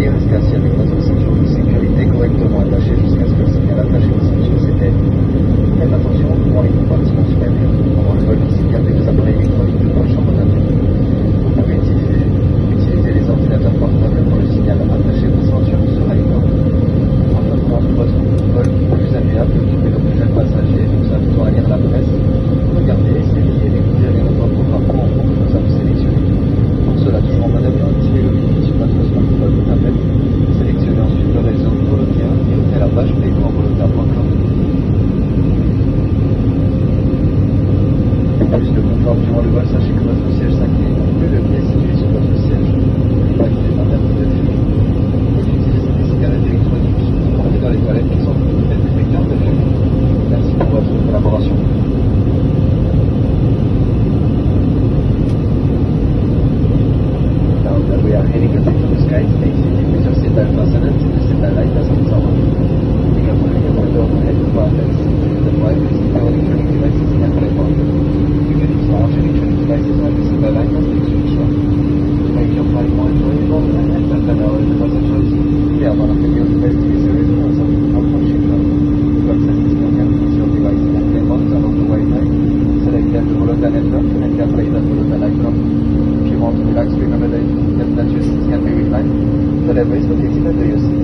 vérification avec notre ceinture de sécurité correctement attachée jusqu'à ce que le signal attaché aux ceintures s'éteigne. Faites attention au mouvement des compartiments supérieurs. Pendant le vol, il signale des appareils électroniques de gauche en mode avion. Vous pouvez utiliser les ordinateurs portables quand le signal attaché aux ceintures sera éteint. Afin de rendre votre vol plus agréable, occupez le plus jeune passager, nous invitons à lire la presse, regardez, essayer et découvrir les repas programmés en cours que nous avons sélectionnés. Pour cela, toujours en mode avion, activez le wifi sur votre smartphone ou tablette, sélectionnez ensuite le réseau Volotea et ouvrez la page paiement.volotea.com. Pour plus de confort durant le vol, sachez que votre siège s'incline, plus le pied situé sur votre siège. L'acte est interdit de fumer. Et d'utiliser des cigarettes électroniques portées dans les toilettes qui sont détecteurs de fumée. Merci pour votre collaboration. Now that we are heading up into the sky, stay seated with your seatbelt fastened until the seatbelt light doesn't turn on. Be careful when you hold on head to partners. The driver is using electronic devices in airplane mode. You can use large electronic devices when the seatbelt light has been switched on. To make your flight more enjoyable and entertain the passengers, we have one of the new specific rules of malfunction mode. To access this program, use your device in airplane mode along the Wi-Fi. Select the Volotea network and can play the Volotea light drop. If you want to relax, remember that your seats can be reclined. The lever is located under your seat.